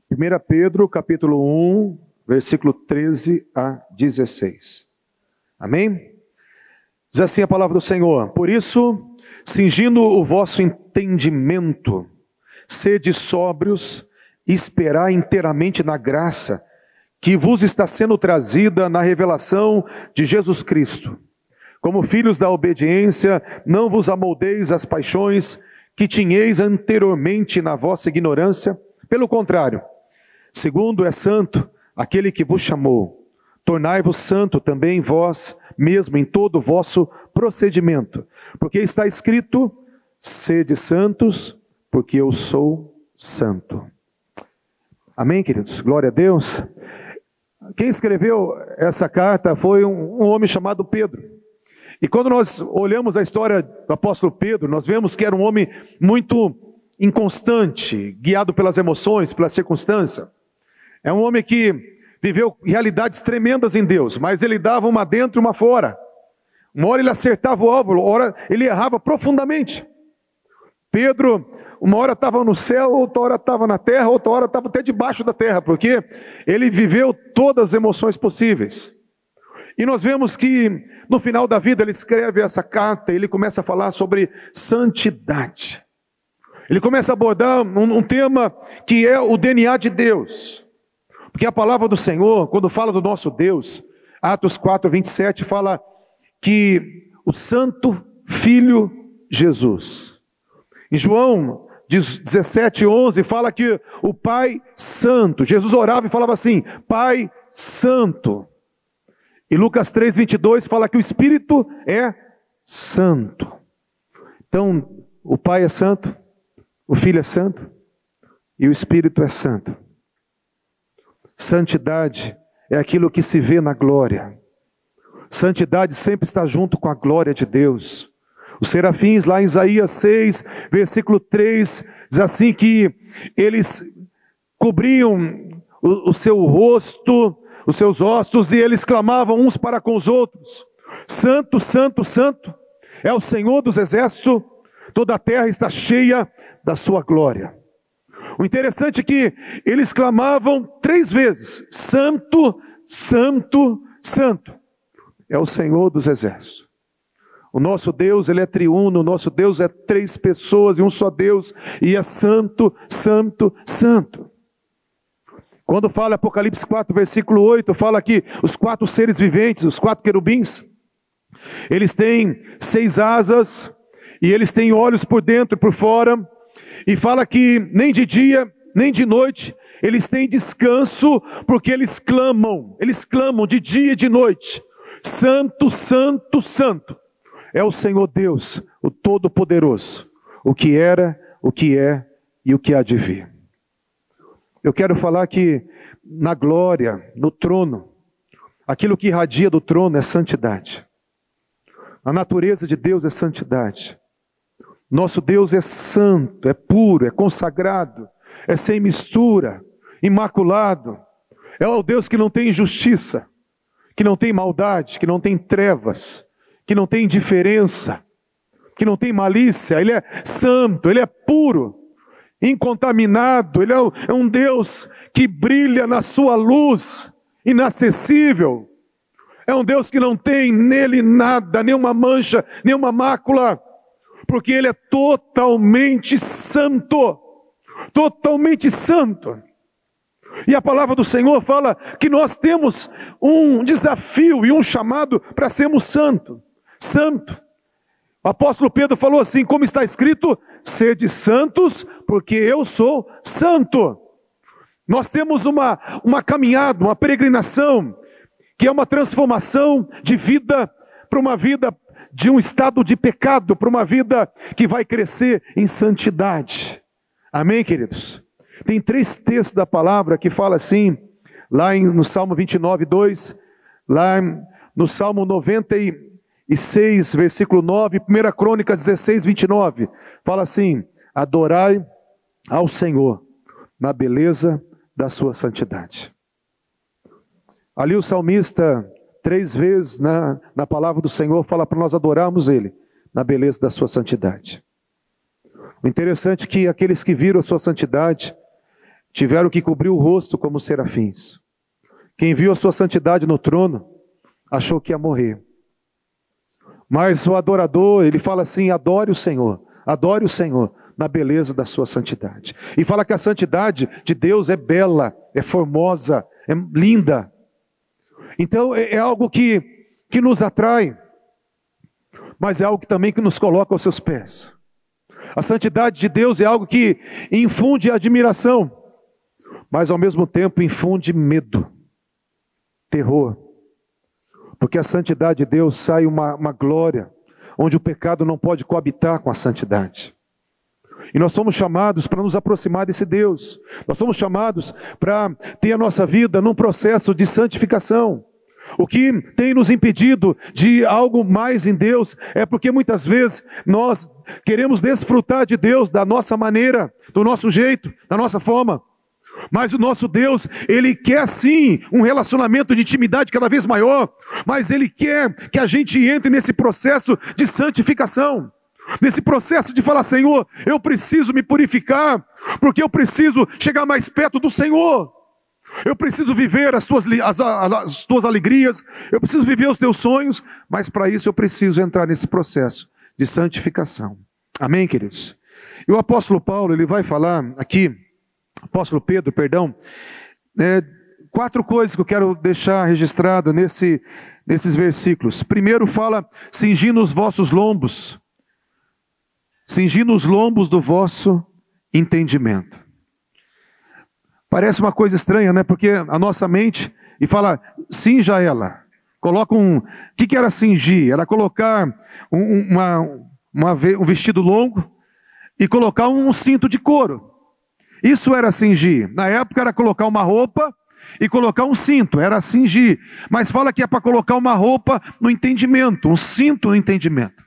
1 Pedro, capítulo 1, versículo 13 a 16. Amém? Diz assim a palavra do Senhor: por isso, cingindo o vosso entendimento, sede sóbrios e esperai inteiramente na graça que vos está sendo trazida na revelação de Jesus Cristo. Como filhos da obediência, não vos amoldeis às paixões que tinhais anteriormente na vossa ignorância. Pelo contrário, segundo é santo aquele que vos chamou, tornai-vos santo também vós mesmo em todo o vosso procedimento. Porque está escrito: sede santos, porque eu sou santo. Amém, queridos? Glória a Deus. Quem escreveu essa carta foi um homem chamado Pedro. E quando nós olhamos a história do apóstolo Pedro, nós vemos que era um homem muito inconstante, guiado pelas emoções, pela circunstância. É um homem que viveu realidades tremendas em Deus, mas ele dava uma dentro e uma fora. Uma hora ele acertava o alvo, uma hora ele errava profundamente. Pedro, uma hora estava no céu, outra hora estava na terra, outra hora estava até debaixo da terra, porque ele viveu todas as emoções possíveis. E nós vemos que no final da vida ele escreve essa carta, ele começa a falar sobre santidade. Ele começa a abordar um tema que é o DNA de Deus. Porque a palavra do Senhor, quando fala do nosso Deus, Atos 4, 27, fala que o Santo Filho Jesus. Em João 17, 11, fala que o Pai Santo, Jesus orava e falava assim: Pai Santo. E Lucas 3, 22 fala que o Espírito é santo. Então, o Pai é santo, o Filho é santo e o Espírito é santo. Santidade é aquilo que se vê na glória. Santidade sempre está junto com a glória de Deus. Os serafins, lá em Isaías 6, versículo 3, diz assim que eles cobriam o seu rosto, os seus ossos, e eles clamavam uns para com os outros: Santo, Santo, Santo, é o Senhor dos exércitos, toda a terra está cheia da sua glória. O interessante é que eles clamavam 3 vezes: Santo, Santo, Santo, é o Senhor dos exércitos. O nosso Deus, Ele é triuno, o nosso Deus é 3 pessoas e um só Deus, e é santo, santo, santo. Quando fala Apocalipse 4, versículo 8, fala que os 4 seres viventes, os 4 querubins, eles têm 6 asas, e eles têm olhos por dentro e por fora, e fala que nem de dia, nem de noite, eles têm descanso, porque eles clamam de dia e de noite: Santo, Santo, Santo, é o Senhor Deus, o Todo-Poderoso, o que era, o que é e o que há de vir. Eu quero falar que na glória, no trono, aquilo que irradia do trono é santidade. A natureza de Deus é santidade. Nosso Deus é santo, é puro, é consagrado, é sem mistura, imaculado. É o Deus que não tem injustiça, que não tem maldade, que não tem trevas, que não tem indiferença, que não tem malícia. Ele é santo, Ele é puro, incontaminado. Ele é um Deus que brilha na sua luz, inacessível. É um Deus que não tem nele nada, nenhuma mancha, nenhuma mácula, porque Ele é totalmente santo, totalmente santo. E a palavra do Senhor fala que nós temos um desafio e um chamado para sermos santo. O apóstolo Pedro falou assim, como está escrito: sede santos, porque eu sou santo. Nós temos uma caminhada, uma peregrinação, que é uma transformação de vida para uma vida de um estado de pecado, para uma vida que vai crescer em santidade. Amém, queridos? Tem 3 textos da palavra que fala assim, lá no Salmo 29, 2, lá no Salmo 96, versículo 9, 1 Crônicas 16, 29, fala assim: adorai ao Senhor na beleza da sua santidade. Ali o salmista, 3 vezes na palavra do Senhor, fala para nós adorarmos Ele na beleza da sua santidade. O interessante é que aqueles que viram a sua santidade tiveram que cobrir o rosto como serafins. Quem viu a sua santidade no trono, achou que ia morrer. Mas o adorador, ele fala assim: adore o Senhor na beleza da sua santidade. E fala que a santidade de Deus é bela, é formosa, é linda. Então é algo que nos atrai, mas é algo também que nos coloca aos seus pés. A santidade de Deus é algo que infunde admiração, mas ao mesmo tempo infunde medo, terror. Porque a santidade de Deus sai uma glória, onde o pecado não pode coabitar com a santidade. E nós somos chamados para nos aproximar desse Deus. Nós somos chamados para ter a nossa vida num processo de santificação. O que tem nos impedido de algo mais em Deus é porque muitas vezes nós queremos desfrutar de Deus da nossa maneira, do nosso jeito, da nossa forma. Mas o nosso Deus, Ele quer sim um relacionamento de intimidade cada vez maior, mas Ele quer que a gente entre nesse processo de santificação, nesse processo de falar: Senhor, eu preciso me purificar, porque eu preciso chegar mais perto do Senhor, eu preciso viver as tuas alegrias, eu preciso viver os teus sonhos, mas para isso eu preciso entrar nesse processo de santificação. Amém, queridos? E o apóstolo Paulo, ele vai falar aqui, apóstolo Pedro, perdão, 4 coisas que eu quero deixar registrado nesses versículos. Primeiro fala: cingindo os vossos lombos, cingindo os lombos do vosso entendimento. Parece uma coisa estranha, né? Porque a nossa mente, e fala: cinja ela. Coloca o que era cingir? Era colocar um vestido longo e colocar um cinto de couro. Isso era cingir. Na época era colocar uma roupa e colocar um cinto, era cingir. Mas fala que é para colocar uma roupa no entendimento, um cinto no entendimento.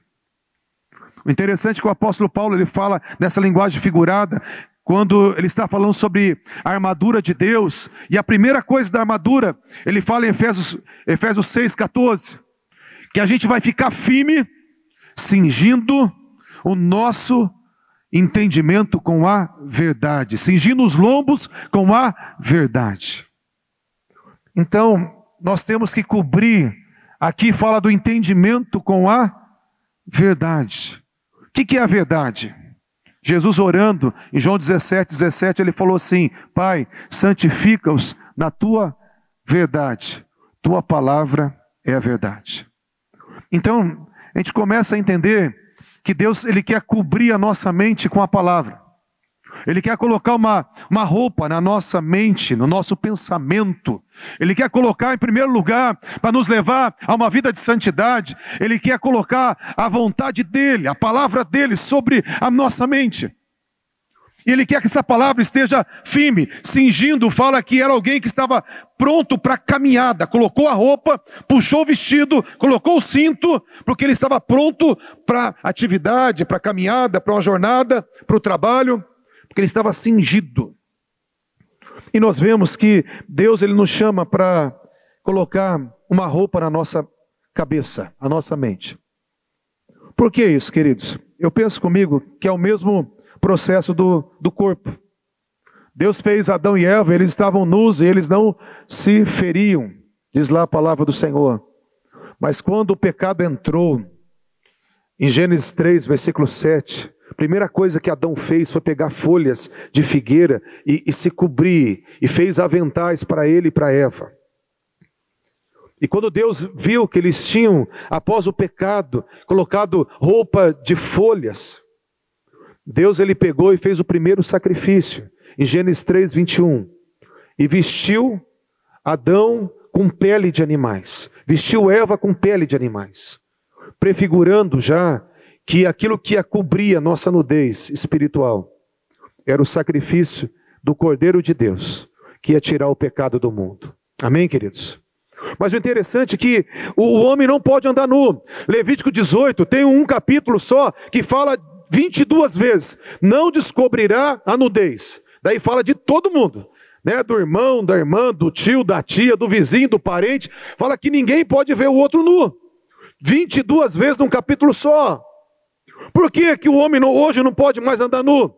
O interessante é que o apóstolo Paulo, ele fala nessa linguagem figurada, quando ele está falando sobre a armadura de Deus, e a primeira coisa da armadura, ele fala em Efésios 6,14, que a gente vai ficar firme, cingindo o nosso entendimento com a verdade, cingindo os lombos com a verdade. Então, nós temos que cobrir, aqui fala do entendimento com a verdade. O que é a verdade? Jesus orando, em João 17, ele falou assim: Pai, santifica-os na tua verdade, tua palavra é a verdade. Então, a gente começa a entender que Deus, Ele quer cobrir a nossa mente com a palavra. Ele quer colocar uma roupa na nossa mente, no nosso pensamento. Ele quer colocar em primeiro lugar, para nos levar a uma vida de santidade, Ele quer colocar a vontade dEle, a palavra dEle sobre a nossa mente. E Ele quer que essa palavra esteja firme, cingindo. Fala que era alguém que estava pronto para a caminhada. Colocou a roupa, puxou o vestido, colocou o cinto, porque ele estava pronto para a atividade, para a caminhada, para uma jornada, para o trabalho, porque ele estava cingido. E nós vemos que Deus, Ele nos chama para colocar uma roupa na nossa cabeça, a nossa mente. Por que isso, queridos? Eu penso comigo que é o mesmo processo do corpo. Deus fez Adão e Eva, eles estavam nus e eles não se feriam, diz lá a palavra do Senhor. Mas quando o pecado entrou, em Gênesis 3, versículo 7, a primeira coisa que Adão fez foi pegar folhas de figueira e se cobrir, e fez aventais para ele e para Eva. E quando Deus viu que eles tinham, após o pecado, colocado roupa de folhas, Deus, Ele pegou e fez o primeiro sacrifício, em Gênesis 3, 21, e vestiu Adão com pele de animais, vestiu Eva com pele de animais, prefigurando já que aquilo que ia cobrir a nossa nudez espiritual era o sacrifício do Cordeiro de Deus, que ia tirar o pecado do mundo. Amém, queridos? Mas o interessante é que o homem não pode andar nu. Levítico 18 tem um capítulo só que fala 22 vezes: não descobrirá a nudez. Daí fala de todo mundo, né? Do irmão, da irmã, do tio, da tia, do vizinho, do parente. Fala que ninguém pode ver o outro nu. 22 vezes num capítulo só. Por que o homem hoje não pode mais andar nu?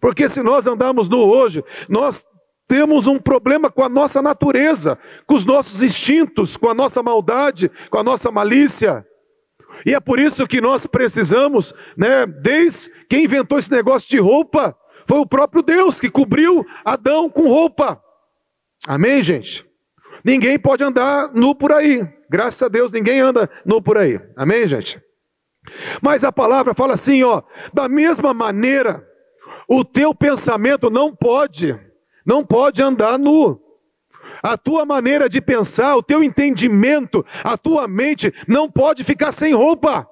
Porque se nós andarmos nu hoje, nós temos um problema com a nossa natureza, com os nossos instintos, com a nossa maldade, com a nossa malícia. E é por isso que nós precisamos, desde quem inventou esse negócio de roupa, foi o próprio Deus que cobriu Adão com roupa. Amém, gente? Ninguém pode andar nu por aí. Graças a Deus, ninguém anda nu por aí. Amém, gente? Mas a palavra fala assim, da mesma maneira, o teu pensamento não pode andar nu. A tua maneira de pensar, o teu entendimento, a tua mente não pode ficar sem roupa.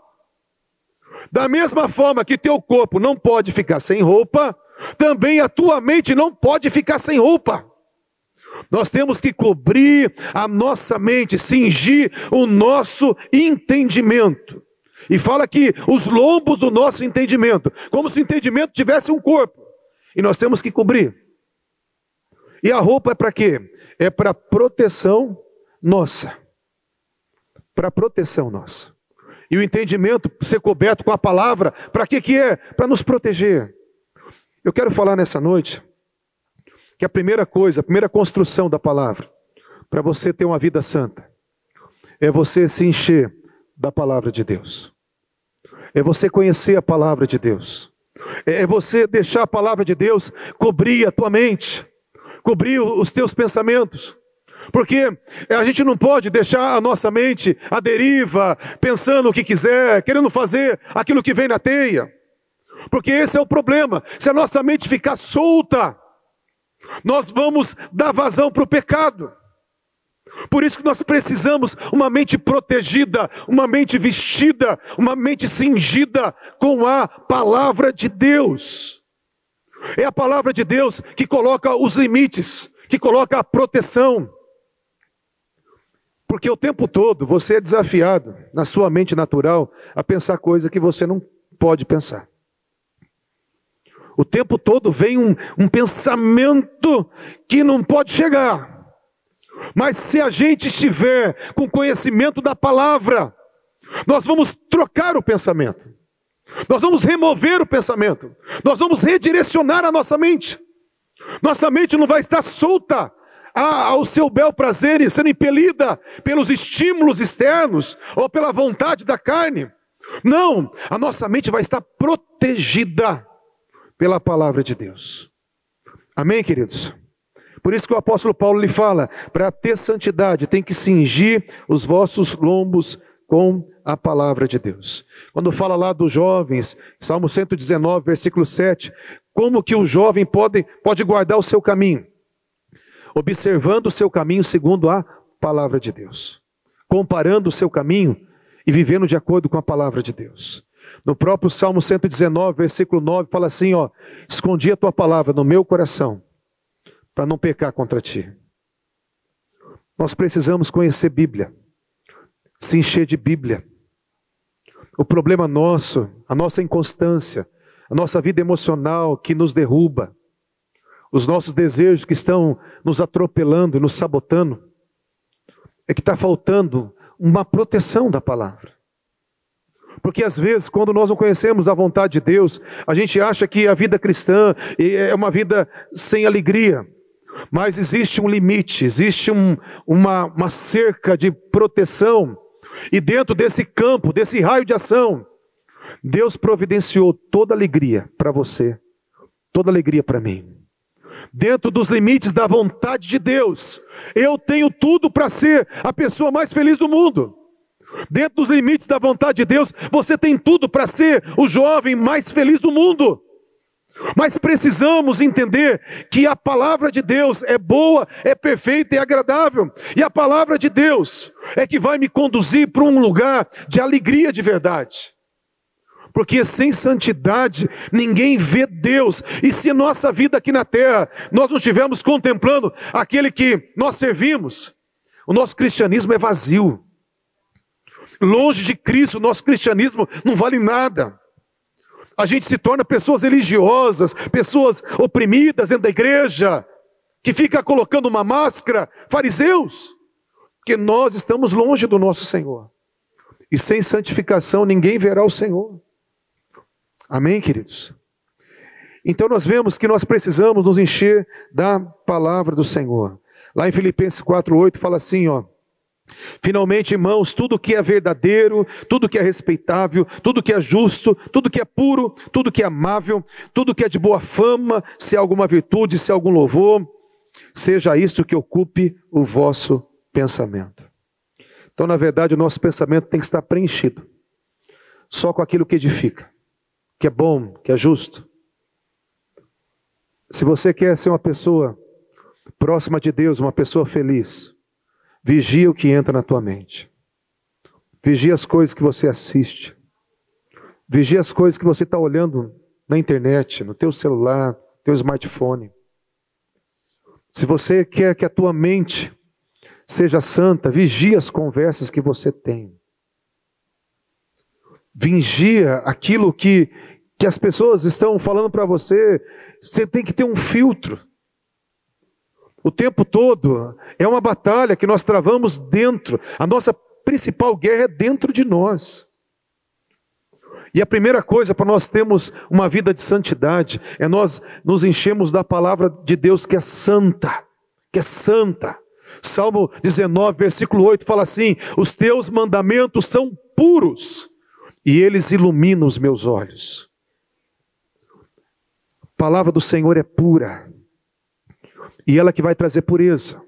Da mesma forma que teu corpo não pode ficar sem roupa, também a tua mente não pode ficar sem roupa. Nós temos que cobrir a nossa mente, cingir o nosso entendimento. E fala aqui, os lombos do nosso entendimento, como se o entendimento tivesse um corpo. E nós temos que cobrir. E a roupa é para quê? É para proteção nossa. Para proteção nossa. E o entendimento ser coberto com a palavra, para que é? Para nos proteger. Eu quero falar nessa noite que a primeira coisa, a primeira construção da palavra, para você ter uma vida santa, é você se encher da palavra de Deus. É você conhecer a palavra de Deus. É você deixar a palavra de Deus cobrir a tua mente, cobrir os teus pensamentos. Porque a gente não pode deixar a nossa mente à deriva, pensando o que quiser, querendo fazer aquilo que vem na teia. Porque esse é o problema. Se a nossa mente ficar solta, nós vamos dar vazão para o pecado. Por isso que nós precisamos uma mente protegida, uma mente vestida, uma mente cingida com a palavra de Deus. É a palavra de Deus que coloca os limites, que coloca a proteção. Porque o tempo todo você é desafiado, na sua mente natural, a pensar coisa que você não pode pensar. O tempo todo vem um pensamento que não pode chegar. Mas se a gente estiver com conhecimento da palavra, nós vamos trocar o pensamento. Nós vamos remover o pensamento. Nós vamos redirecionar a nossa mente. Nossa mente não vai estar solta ao seu bel prazer e sendo impelida pelos estímulos externos ou pela vontade da carne. Não, a nossa mente vai estar protegida pela palavra de Deus. Amém, queridos? Por isso que o apóstolo Paulo lhe fala, para ter santidade, tem que cingir os vossos lombos com a palavra de Deus. Quando fala lá dos jovens, Salmo 119, versículo 7, como que o jovem pode guardar o seu caminho? Observando o seu caminho segundo a palavra de Deus. Comparando o seu caminho e vivendo de acordo com a palavra de Deus. No próprio Salmo 119, versículo 9, fala assim, escondi a tua palavra no meu coração, para não pecar contra ti. Nós precisamos conhecer Bíblia, se encher de Bíblia. O problema nosso, a nossa inconstância, a nossa vida emocional que nos derruba, os nossos desejos que estão nos atropelando e nos sabotando, é que está faltando uma proteção da palavra. Porque às vezes, quando nós não conhecemos a vontade de Deus, a gente acha que a vida cristã é uma vida sem alegria. Mas existe um limite, existe uma cerca de proteção. E dentro desse campo, desse raio de ação, Deus providenciou toda alegria para você, toda alegria para mim. Dentro dos limites da vontade de Deus, eu tenho tudo para ser a pessoa mais feliz do mundo. Dentro dos limites da vontade de Deus, você tem tudo para ser o jovem mais feliz do mundo. Mas precisamos entender que a palavra de Deus é boa, é perfeita e agradável. E a palavra de Deus é que vai me conduzir para um lugar de alegria de verdade. Porque sem santidade ninguém vê Deus. E se nossa vida aqui na terra nós não estivermos contemplando aquele que nós servimos, o nosso cristianismo é vazio. Longe de Cristo, o nosso cristianismo não vale nada. A gente se torna pessoas religiosas, pessoas oprimidas dentro da igreja, que fica colocando uma máscara, fariseus, porque nós estamos longe do nosso Senhor. E sem santificação ninguém verá o Senhor. Amém, queridos? Então nós vemos que nós precisamos nos encher da palavra do Senhor. Lá em Filipenses 4:8 fala assim, ó: finalmente, irmãos, tudo que é verdadeiro, tudo que é respeitável, tudo que é justo, tudo que é puro, tudo que é amável, tudo que é de boa fama, se há alguma virtude, se há algum louvor, seja isto que ocupe o vosso pensamento. Então, na verdade, o nosso pensamento tem que estar preenchido só com aquilo que edifica, que é bom, que é justo. Se você quer ser uma pessoa próxima de Deus, uma pessoa feliz, vigia o que entra na tua mente. Vigia as coisas que você assiste. Vigia as coisas que você está olhando na internet, no teu celular, no teu smartphone. Se você quer que a tua mente seja santa, vigia as conversas que você tem. Vigia aquilo que as pessoas estão falando para você. Você tem que ter um filtro. O tempo todo é uma batalha que nós travamos dentro. A nossa principal guerra é dentro de nós. E a primeira coisa para nós termos uma vida de santidade é nós nos enchermos da palavra de Deus que é santa. Que é santa. Salmo 19, versículo 8 fala assim: os teus mandamentos são puros e eles iluminam os meus olhos. A palavra do Senhor é pura. E ela que vai trazer pureza.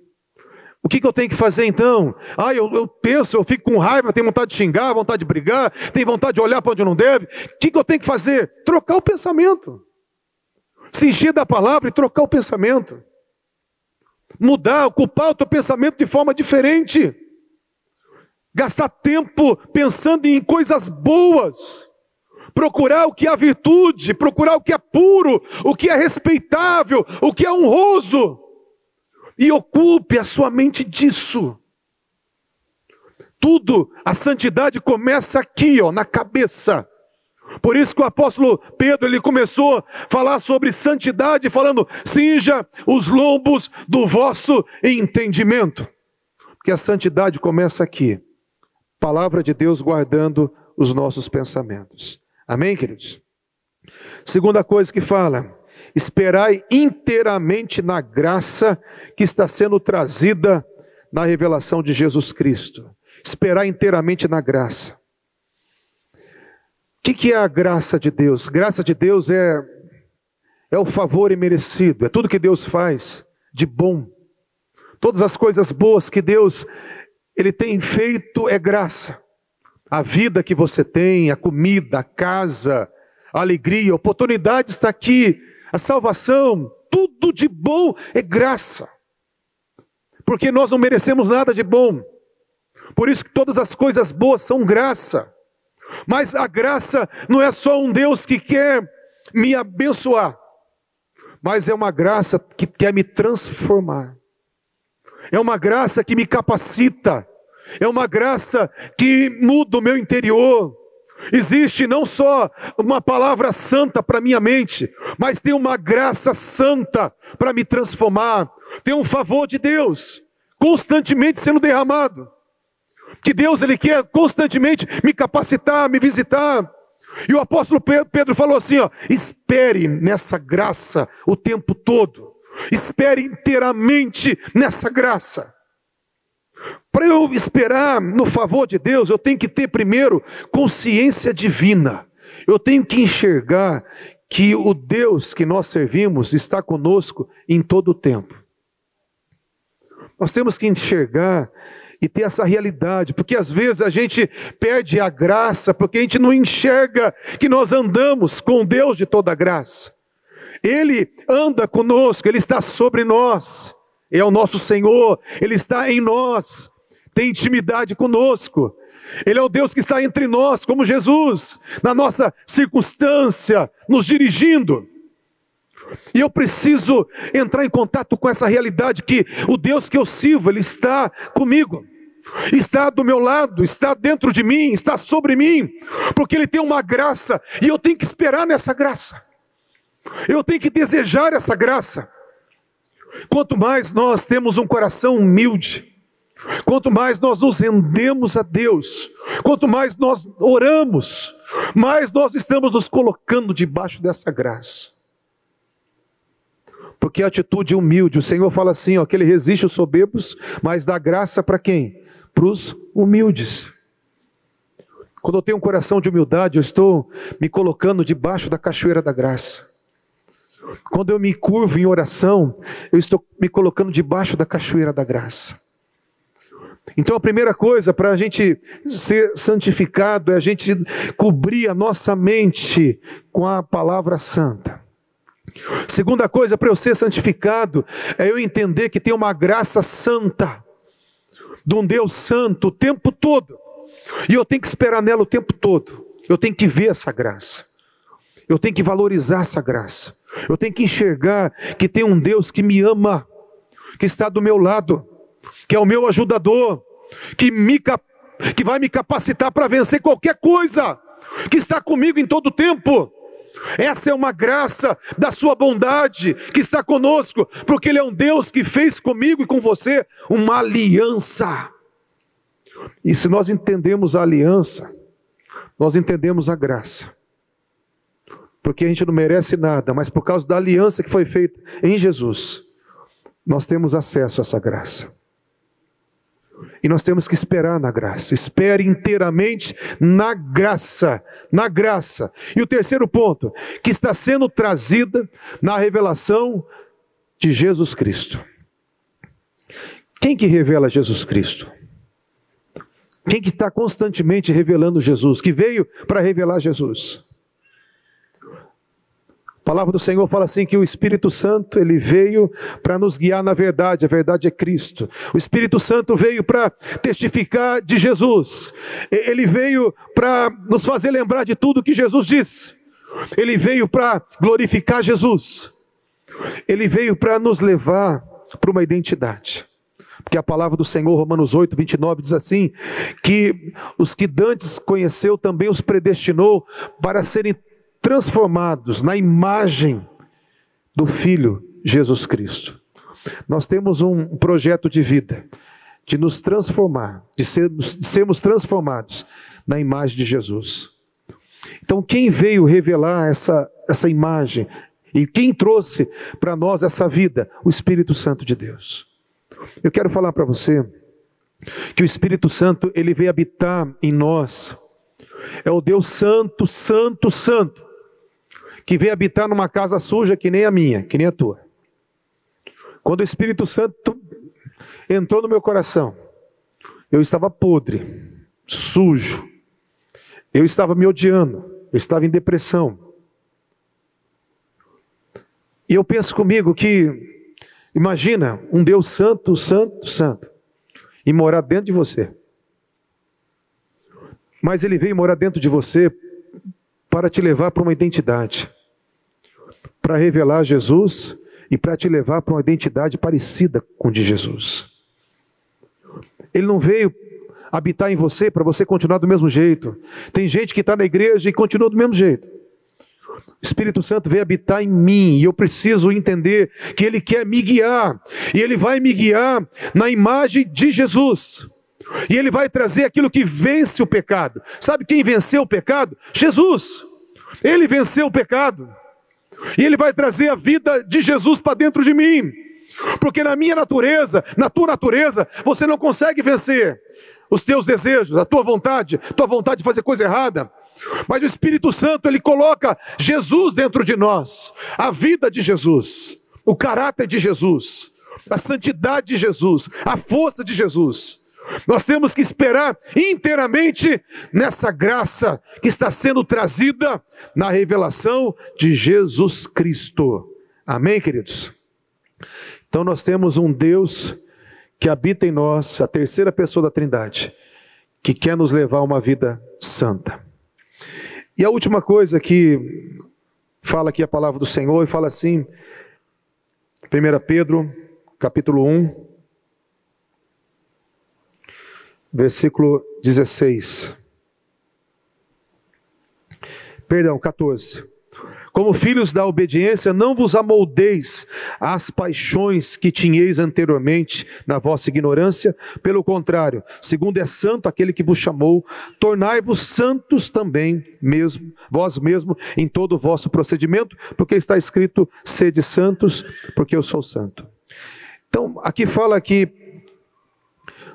O que eu tenho que fazer então? Eu penso, eu fico com raiva, tenho vontade de xingar, vontade de brigar, tenho vontade de olhar para onde não deve. O que eu tenho que fazer? Trocar o pensamento. Se encher da palavra e trocar o pensamento. Mudar, ocupar o teu pensamento de forma diferente. Gastar tempo pensando em coisas boas. Procurar o que é virtude, procurar o que é puro, o que é respeitável, o que é honroso. E ocupe a sua mente disso. Tudo, a santidade começa aqui, ó, na cabeça. Por isso que o apóstolo Pedro, ele começou a falar sobre santidade, falando: cinja os lombos do vosso entendimento. Porque a santidade começa aqui. Palavra de Deus guardando os nossos pensamentos. Amém, queridos? Segunda coisa que fala: esperai inteiramente na graça que está sendo trazida na revelação de Jesus Cristo. Esperar inteiramente na graça. O que é a graça de Deus? Graça de Deus é o favor imerecido, é tudo que Deus faz de bom. Todas as coisas boas que Deus Ele tem feito é graça. A vida que você tem, a comida, a casa, a alegria, a oportunidade está aqui, a salvação, tudo de bom é graça. Porque nós não merecemos nada de bom. Por isso que todas as coisas boas são graça. Mas a graça não é só um Deus que quer me abençoar, mas é uma graça que quer me transformar. É uma graça que me capacita. É uma graça que muda o meu interior. Existe não só uma palavra santa para minha mente, mas tem uma graça santa para me transformar. Tem um favor de Deus constantemente sendo derramado. Que Deus, Ele quer constantemente me capacitar, me visitar. E o apóstolo Pedro falou assim, ó: espere nessa graça o tempo todo. Espere inteiramente nessa graça. Para eu esperar no favor de Deus, eu tenho que ter primeiro consciência divina. Eu tenho que enxergar que o Deus que nós servimos está conosco em todo o tempo. Nós temos que enxergar e ter essa realidade, porque às vezes a gente perde a graça, porque a gente não enxerga que nós andamos com Deus de toda a graça. Ele anda conosco, Ele está sobre nós, é o nosso Senhor, Ele está em nós, tem intimidade conosco. Ele é o Deus que está entre nós, como Jesus, na nossa circunstância, nos dirigindo. E eu preciso entrar em contato com essa realidade que o Deus que eu sirvo, Ele está comigo. Está do meu lado, está dentro de mim, está sobre mim. Porque Ele tem uma graça e eu tenho que esperar nessa graça. Eu tenho que desejar essa graça. Quanto mais nós temos um coração humilde, quanto mais nós nos rendemos a Deus, quanto mais nós oramos, mais nós estamos nos colocando debaixo dessa graça. Porque a atitude humilde, o Senhor fala assim, ó, que Ele resiste os soberbos, mas dá graça para quem? Para os humildes. Quando eu tenho um coração de humildade, eu estou me colocando debaixo da cachoeira da graça. Quando eu me curvo em oração, eu estou me colocando debaixo da cachoeira da graça. Então a primeira coisa para a gente ser santificado é a gente cobrir a nossa mente com a palavra santa. Segunda coisa para eu ser santificado é eu entender que tem uma graça santa, de um Deus santo o tempo todo. E eu tenho que esperar nela o tempo todo. Eu tenho que ver essa graça. Eu tenho que valorizar essa graça. Eu tenho que enxergar que tem um Deus que me ama, que está do meu lado, que é o meu ajudador, que vai me capacitar para vencer qualquer coisa, que está comigo em todo o tempo. Essa é uma graça da sua bondade que está conosco, porque Ele é um Deus que fez comigo e com você uma aliança. E se nós entendemos a aliança, nós entendemos a graça. Porque a gente não merece nada, mas por causa da aliança que foi feita em Jesus, nós temos acesso a essa graça. E nós temos que esperar na graça. Espere inteiramente na graça. Na graça. E o terceiro ponto, que está sendo trazida na revelação de Jesus Cristo. Quem que revela Jesus Cristo? Quem que está constantemente revelando Jesus? Que veio para revelar Jesus? A palavra do Senhor fala assim que o Espírito Santo, ele veio para nos guiar na verdade, a verdade é Cristo. O Espírito Santo veio para testificar de Jesus. Ele veio para nos fazer lembrar de tudo que Jesus disse. Ele veio para glorificar Jesus. Ele veio para nos levar para uma identidade. Porque a palavra do Senhor, Romanos 8, 29, diz assim, que os que dantes conheceu também os predestinou para serem transformados na imagem do Filho Jesus Cristo. Nós temos um projeto de vida, de nos transformar, de sermos transformados na imagem de Jesus. Então quem veio revelar essa imagem, e quem trouxe para nós essa vida? O Espírito Santo de Deus. Eu quero falar para você, que o Espírito Santo, ele veio habitar em nós, é o Deus Santo, Santo, Santo, que veio habitar numa casa suja que nem a minha, que nem a tua. Quando o Espírito Santo entrou no meu coração, eu estava podre, sujo, eu estava me odiando, eu estava em depressão. E eu penso comigo que, imagina um Deus santo, santo, santo, e morar dentro de você. Mas Ele veio morar dentro de você para te levar para uma identidade, para revelar Jesus e para te levar para uma identidade parecida com a de Jesus. Ele não veio habitar em você para você continuar do mesmo jeito. Tem gente que está na igreja e continua do mesmo jeito. O Espírito Santo veio habitar em mim e eu preciso entender que Ele quer me guiar. E Ele vai me guiar na imagem de Jesus. E Ele vai trazer aquilo que vence o pecado. Sabe quem venceu o pecado? Jesus. Ele venceu o pecado. E Ele vai trazer a vida de Jesus para dentro de mim. Porque na minha natureza, na tua natureza, você não consegue vencer os teus desejos, a tua vontade de fazer coisa errada. Mas o Espírito Santo, Ele coloca Jesus dentro de nós, a vida de Jesus, o caráter de Jesus, a santidade de Jesus, a força de Jesus. Nós temos que esperar inteiramente nessa graça que está sendo trazida na revelação de Jesus Cristo. Amém, queridos? Então nós temos um Deus que habita em nós, a terceira pessoa da Trindade, que quer nos levar a uma vida santa. E a última coisa que fala aqui a palavra do Senhor, e fala assim, 1 Pedro, capítulo 1, versículo 16. Perdão, 14. Como filhos da obediência, não vos amoldeis às paixões que tinhais anteriormente na vossa ignorância. Pelo contrário, segundo é santo aquele que vos chamou, tornai-vos santos também, vós mesmo, em todo o vosso procedimento, porque está escrito, sede santos, porque eu sou santo. Então, aqui fala que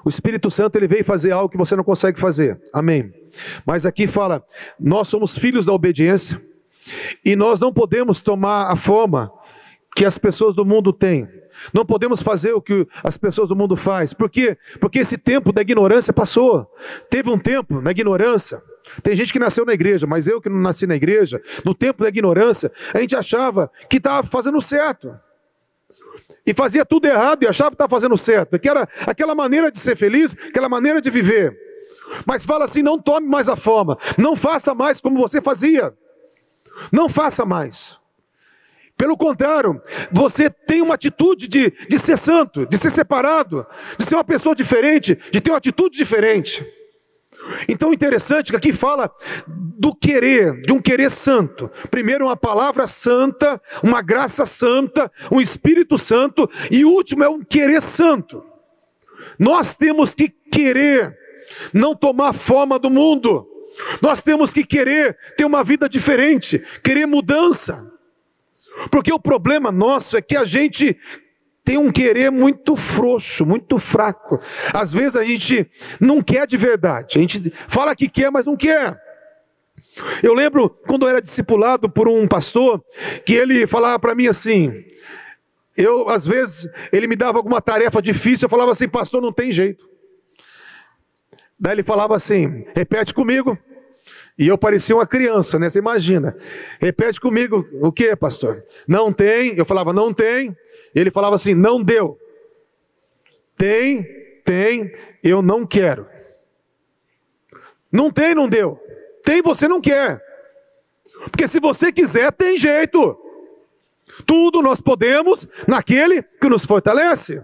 o Espírito Santo ele veio fazer algo que você não consegue fazer. Amém. Mas aqui fala, nós somos filhos da obediência, e nós não podemos tomar a forma que as pessoas do mundo têm. Não podemos fazer o que as pessoas do mundo fazem. Por quê? Porque esse tempo da ignorância passou. Teve um tempo na ignorância. Tem gente que nasceu na igreja, mas eu que não nasci na igreja, no tempo da ignorância, a gente achava que estava fazendo certo. E fazia tudo errado e achava que estava fazendo certo. Que era aquela maneira de ser feliz, aquela maneira de viver. Mas fala assim, não tome mais a forma. Não faça mais como você fazia. Não faça mais. Pelo contrário, você tem uma atitude de ser santo, de ser separado, de ser uma pessoa diferente, de ter uma atitude diferente. Então interessante que aqui fala do querer, de um querer santo. Primeiro uma palavra santa, uma graça santa, um Espírito Santo, e o último é um querer santo. Nós temos que querer não tomar a forma do mundo. Nós temos que querer ter uma vida diferente, querer mudança. Porque o problema nosso é que a gente tem um querer muito frouxo, muito fraco. Às vezes a gente não quer de verdade. A gente fala que quer, mas não quer. Eu lembro quando eu era discipulado por um pastor, que ele falava para mim assim, às vezes ele me dava alguma tarefa difícil, eu falava assim, pastor, não tem jeito. Daí ele falava assim, repete comigo. E eu parecia uma criança, né? Você imagina. Repete comigo, o que, pastor? Não tem. Eu falava, não tem. Ele falava assim, não deu. Tem, eu não quero. Não tem, não deu. Tem, você não quer. Porque se você quiser, tem jeito. Tudo nós podemos naquele que nos fortalece.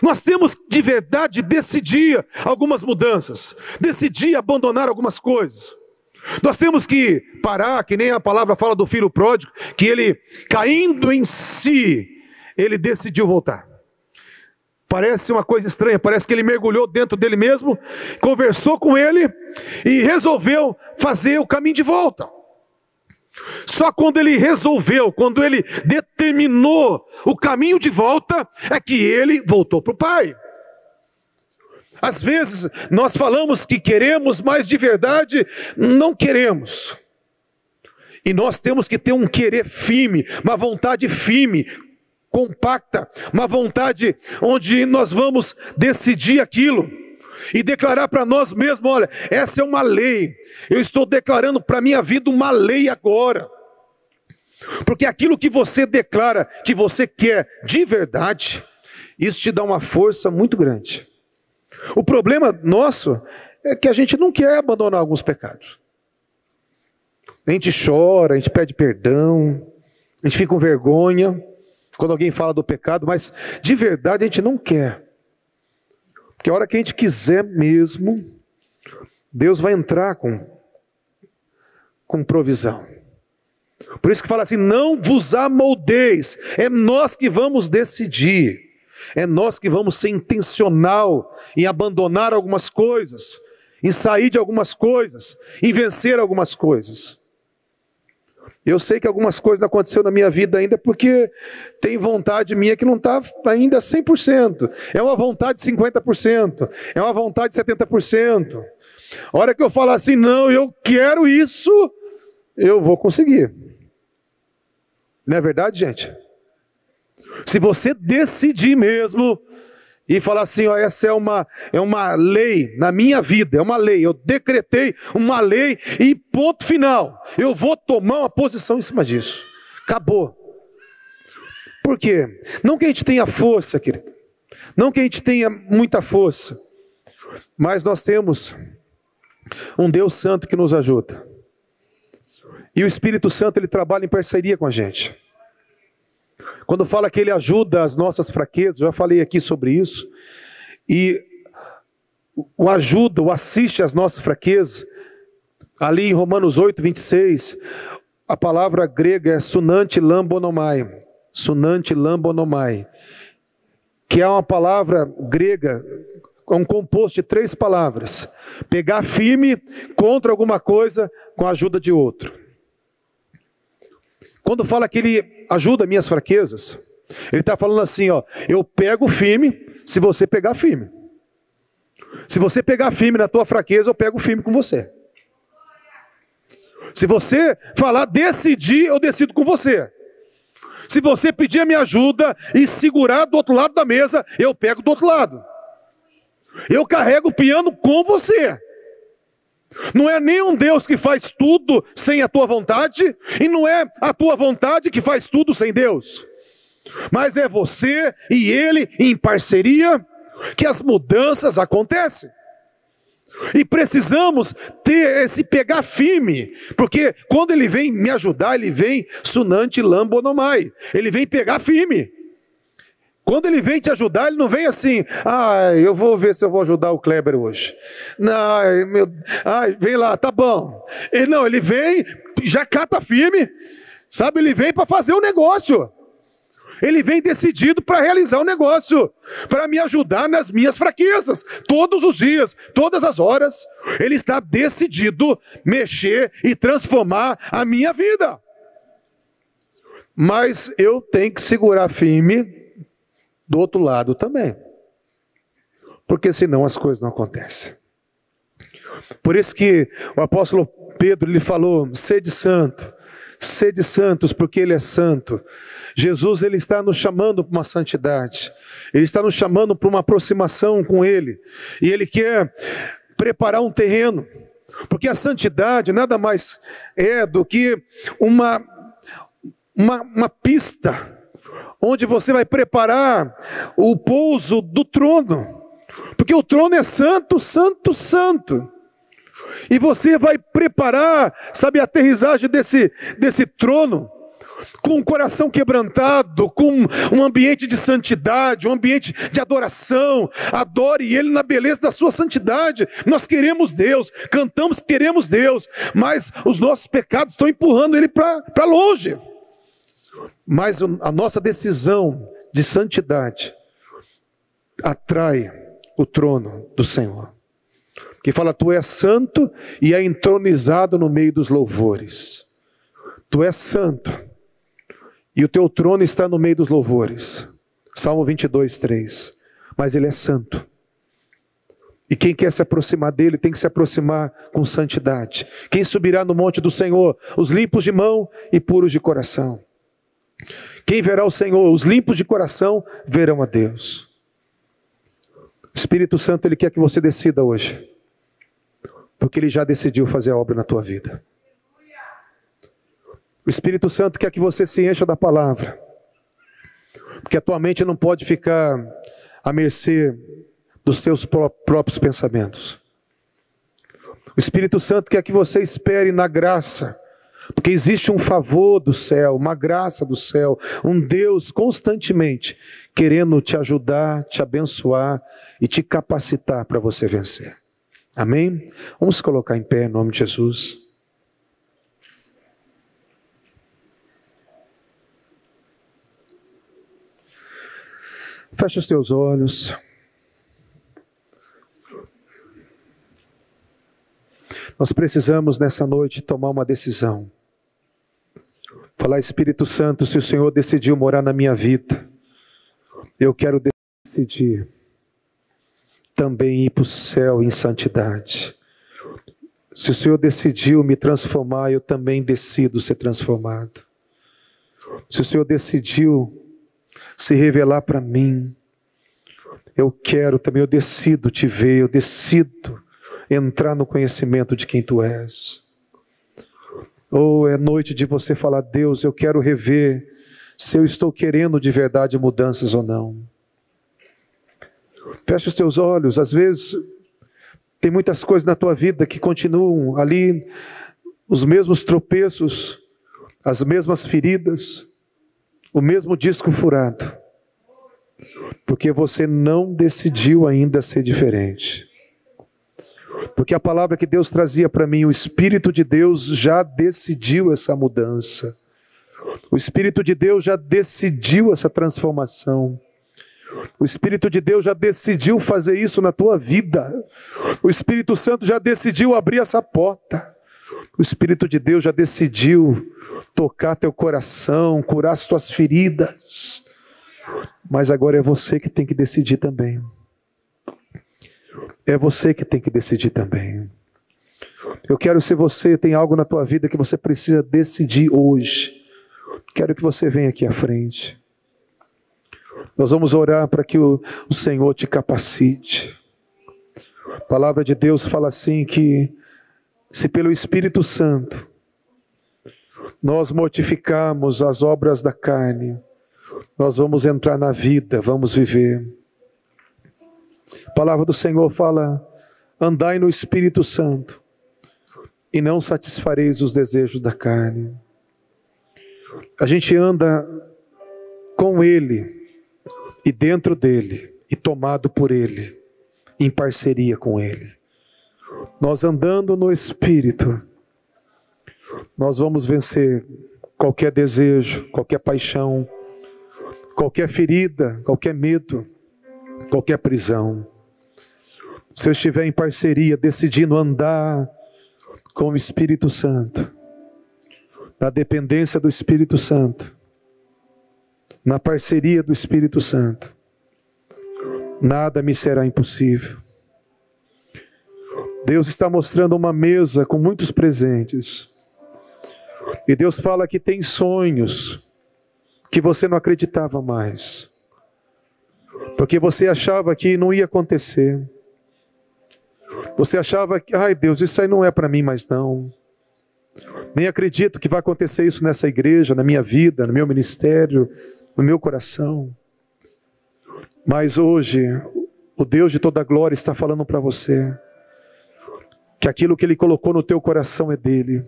Nós temos de verdade decidir algumas mudanças, decidir abandonar algumas coisas. Nós temos que parar, que nem a palavra fala do filho pródigo, que ele, caindo em si, ele decidiu voltar. Parece uma coisa estranha, parece que ele mergulhou dentro dele mesmo, conversou com ele e resolveu fazer o caminho de volta. Só quando ele resolveu, quando ele determinou o caminho de volta, é que ele voltou para o Pai. Às vezes nós falamos que queremos, mas de verdade não queremos. E nós temos que ter um querer firme, uma vontade firme, compacta, uma vontade onde nós vamos decidir aquilo. E declarar para nós mesmos, olha, essa é uma lei. Eu estou declarando para a minha vida uma lei agora. Porque aquilo que você declara, que você quer de verdade, isso te dá uma força muito grande. O problema nosso é que a gente não quer abandonar alguns pecados. A gente chora, a gente pede perdão, a gente fica com vergonha quando alguém fala do pecado, mas de verdade a gente não quer. Porque a hora que a gente quiser mesmo, Deus vai entrar com provisão. Por isso que fala assim, não vos amoldeis. É nós que vamos decidir. É nós que vamos ser intencional em abandonar algumas coisas, em sair de algumas coisas, em vencer algumas coisas. Eu sei que algumas coisas não aconteceram na minha vida ainda porque tem vontade minha que não está ainda 100%. É uma vontade de 50%. É uma vontade de 70%. A hora que eu falar assim, não, eu quero isso, eu vou conseguir. Não é verdade, gente? Se você decidir mesmo e falar assim, ó, essa é uma lei na minha vida, é uma lei, eu decretei uma lei e ponto final. Eu vou tomar uma posição em cima disso. Acabou. Por quê? Não que a gente tenha força, querido. Não que a gente tenha muita força. Mas nós temos um Deus Santo que nos ajuda. E o Espírito Santo, ele trabalha em parceria com a gente. Quando fala que ele ajuda as nossas fraquezas, já falei aqui sobre isso, e o ajuda, o assiste às nossas fraquezas, ali em Romanos 8, 26, A palavra grega é sunanti lambonomai. Sunanti lambonomai. Que é uma palavra grega, é um composto de 3 palavras. Pegar firme contra alguma coisa com a ajuda de outro. Quando fala que ele ajuda minhas fraquezas, ele está falando assim, ó, eu pego firme se você pegar firme. Se você pegar firme na tua fraqueza, eu pego firme com você. Se você falar decidir, eu decido com você. Se você pedir a minha ajuda e segurar do outro lado da mesa, eu pego do outro lado. Eu carrego o piano com você. Não é nenhum Deus que faz tudo sem a tua vontade, e não é a tua vontade que faz tudo sem Deus. Mas é você e Ele em parceria que as mudanças acontecem. E precisamos ter esse pegar firme, porque quando Ele vem me ajudar, Ele vem sunanti lambonomai. Ele vem pegar firme. Quando Ele vem te ajudar, Ele não vem assim, eu vou ver se eu vou ajudar o Kleber hoje. Não, vem lá, tá bom. Ele vem, já cata firme, sabe? Ele vem para fazer o negócio. Ele vem decidido para realizar o negócio, para me ajudar nas minhas fraquezas, todos os dias, todas as horas. Ele está decidido mexer e transformar a minha vida. Mas eu tenho que segurar firme do outro lado também, porque senão as coisas não acontecem. Por isso que o apóstolo Pedro lhe falou, sede santos, porque Ele é santo. Jesus, Ele está nos chamando para uma santidade. Ele está nos chamando para uma aproximação com Ele. E Ele quer preparar um terreno. Porque a santidade nada mais é do que uma pista, onde você vai preparar o pouso do trono. Porque o trono é santo, santo, santo. E você vai preparar, sabe, a aterrissagem desse trono, com um coração quebrantado, com um ambiente de santidade, um ambiente de adoração. Adore Ele na beleza da sua santidade. Nós queremos Deus, cantamos que queremos Deus, mas os nossos pecados estão empurrando Ele para longe. Mas a nossa decisão de santidade atrai o trono do Senhor. Que fala, tu és santo e é entronizado no meio dos louvores. Tu és santo e o teu trono está no meio dos louvores. Salmo 22, 3. Mas Ele é santo. E quem quer se aproximar dEle tem que se aproximar com santidade. Quem subirá no monte do Senhor? Os limpos de mão e puros de coração. Quem verá o Senhor? Os limpos de coração verão a Deus. O Espírito Santo, Ele quer que você decida hoje. Porque Ele já decidiu fazer a obra na tua vida. O Espírito Santo quer que você se encha da palavra. Porque a tua mente não pode ficar à mercê dos teus próprios pensamentos. O Espírito Santo quer que você espere na graça. Porque existe um favor do céu, uma graça do céu, um Deus constantemente querendo te ajudar, te abençoar e te capacitar para você vencer. Amém? Vamos colocar em pé em nome de Jesus. Feche os teus olhos. Nós precisamos nessa noite tomar uma decisão. Falar, Espírito Santo, se o Senhor decidiu morar na minha vida, eu quero decidir também ir para o céu em santidade. Se o Senhor decidiu me transformar, eu também decido ser transformado. Se o Senhor decidiu se revelar para mim, eu quero também, eu decido te ver, eu decido entrar no conhecimento de quem Tu és. Ou é noite de você falar, Deus, eu quero rever se eu estou querendo de verdade mudanças ou não. Feche os teus olhos. Às vezes tem muitas coisas na tua vida que continuam ali, os mesmos tropeços, as mesmas feridas, o mesmo disco furado, porque você não decidiu ainda ser diferente. Porque a palavra que Deus trazia para mim, o Espírito de Deus já decidiu essa mudança. O Espírito de Deus já decidiu essa transformação. O Espírito de Deus já decidiu fazer isso na tua vida. O Espírito Santo já decidiu abrir essa porta. O Espírito de Deus já decidiu tocar teu coração, curar as tuas feridas. Mas agora é você que tem que decidir também. É você que tem que decidir também. Eu quero, se você tem algo na tua vida que você precisa decidir hoje, quero que você venha aqui à frente. Nós vamos orar para que o Senhor te capacite. A palavra de Deus fala assim que se pelo Espírito Santo nós mortificarmos as obras da carne, nós vamos entrar na vida, vamos viver. A palavra do Senhor fala: andai no Espírito Santo e não satisfareis os desejos da carne. A gente anda com Ele e dentro dEle e tomado por Ele, em parceria com Ele. Nós andando no Espírito, nós vamos vencer qualquer desejo, qualquer paixão, qualquer ferida, qualquer medo, qualquer prisão. Se eu estiver em parceria, decidindo andar com o Espírito Santo, na dependência do Espírito Santo, na parceria do Espírito Santo, nada me será impossível. Deus está mostrando uma mesa com muitos presentes. E Deus fala que tem sonhos que você não acreditava mais, porque você achava que não ia acontecer. Você achava que, ai Deus, isso aí não é para mim mais não. Nem acredito que vai acontecer isso nessa igreja, na minha vida, no meu ministério, no meu coração. Mas hoje, o Deus de toda glória está falando para você que aquilo que Ele colocou no teu coração é dEle.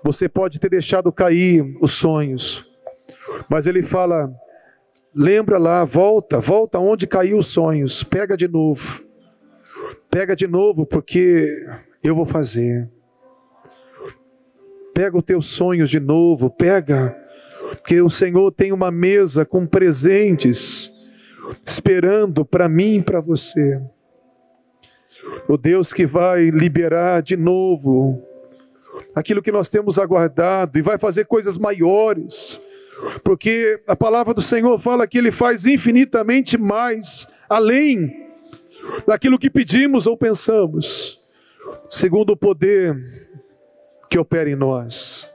Você pode ter deixado cair os sonhos, mas Ele fala: lembra lá, volta onde caiu os sonhos, pega de novo, porque eu vou fazer. Pega os teus sonhos de novo, pega, porque o Senhor tem uma mesa com presentes, esperando para mim e para você. O Deus que vai liberar de novo aquilo que nós temos aguardado e vai fazer coisas maiores, porque a palavra do Senhor fala que Ele faz infinitamente mais, além daquilo que pedimos ou pensamos, segundo o poder que opera em nós.